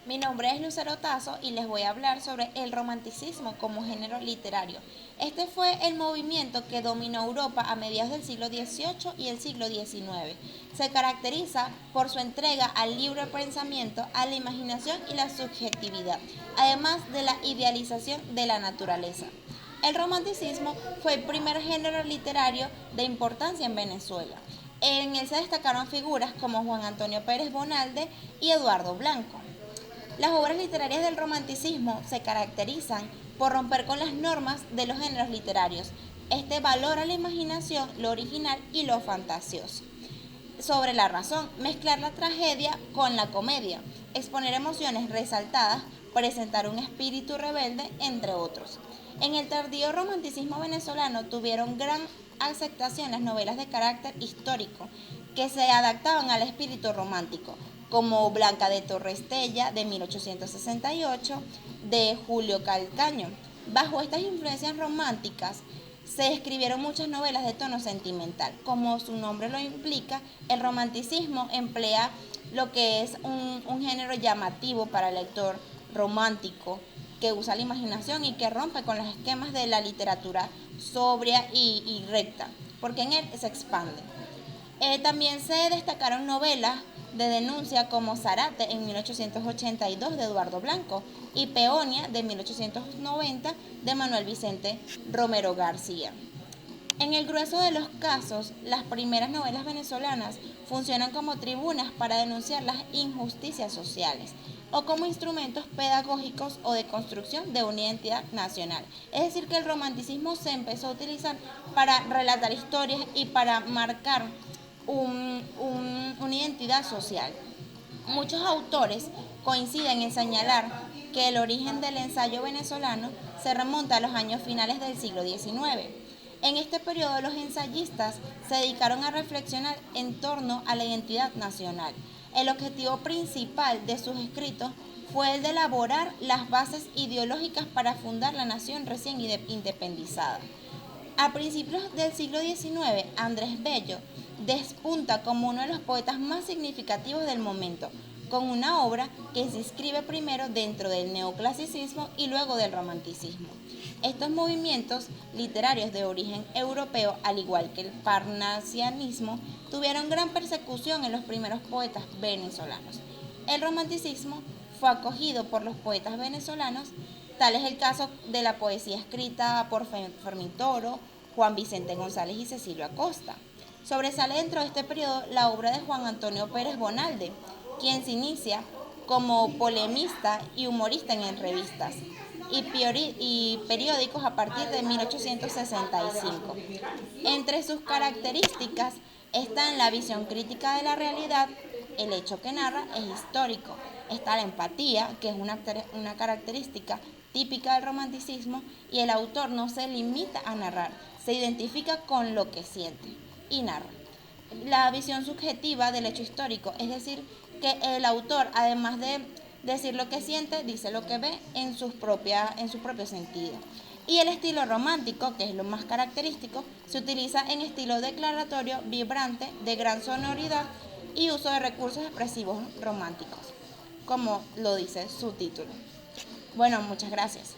Mi nombre es Lucero Tazo y les voy a hablar sobre el romanticismo como género literario. Este fue el movimiento que dominó Europa a mediados del siglo XVIII y el siglo XIX. Se caracteriza por su entrega al libre pensamiento, a la imaginación y la subjetividad, además de la idealización de la naturaleza. El romanticismo fue el primer género literario de importancia en Venezuela. En él se destacaron figuras como Juan Antonio Pérez Bonalde y Eduardo Blanco. Las obras literarias del romanticismo se caracterizan por romper con las normas de los géneros literarios. Este valora la imaginación, lo original y lo fantasioso. Sobre la razón, mezclar la tragedia con la comedia, exponer emociones resaltadas, presentar un espíritu rebelde, entre otros. En el tardío romanticismo venezolano tuvieron gran aceptación las novelas de carácter histórico que se adaptaban al espíritu romántico, como Blanca de Torrestella de 1868 de Julio Calcaño. Bajo estas influencias románticas se escribieron muchas novelas de tono sentimental. Como su nombre lo implica, el romanticismo emplea lo que es un género llamativo para el lector romántico, que usa la imaginación y que rompe con los esquemas de la literatura sobria y recta, porque en él se expande. También se destacaron novelas de denuncia como Zarate en 1882 de Eduardo Blanco y Peonia de 1890 de Manuel Vicente Romero García. En el grueso de los casos, las primeras novelas venezolanas funcionan como tribunas para denunciar las injusticias sociales o como instrumentos pedagógicos o de construcción de una identidad nacional. Es decir, que el romanticismo se empezó a utilizar para relatar historias y para marcar una identidad social. Muchos autores coinciden en señalar que el origen del ensayo venezolano se remonta a los años finales del siglo XIX. En este periodo los ensayistas se dedicaron a reflexionar en torno a la identidad nacional. El objetivo principal de sus escritos fue el de elaborar las bases ideológicas para fundar la nación recién independizada. A principios del siglo XIX, Andrés Bello despunta como uno de los poetas más significativos del momento, con una obra que se inscribe primero dentro del neoclasicismo y luego del romanticismo. Estos movimientos literarios de origen europeo, al igual que el parnasianismo, tuvieron gran persecución en los primeros poetas venezolanos. El romanticismo fue acogido por los poetas venezolanos. Tal es el caso de la poesía escrita por Fermín Toro, Juan Vicente González y Cecilio Acosta. Sobresale dentro de este periodo la obra de Juan Antonio Pérez Bonalde, quien se inicia como polemista y humorista en revistas y periódicos a partir de 1865. Entre sus características están la visión crítica de la realidad, el hecho que narra es histórico, está la empatía, que es una característica típica del romanticismo, y el autor no se limita a narrar, se identifica con lo que siente y narra. La visión subjetiva del hecho histórico, es decir, que el autor, además de decir lo que siente, dice lo que ve en su propio sentido. Y el estilo romántico, que es lo más característico, se utiliza en estilo declaratorio, vibrante, de gran sonoridad y uso de recursos expresivos románticos, como lo dice su título. Bueno, muchas gracias.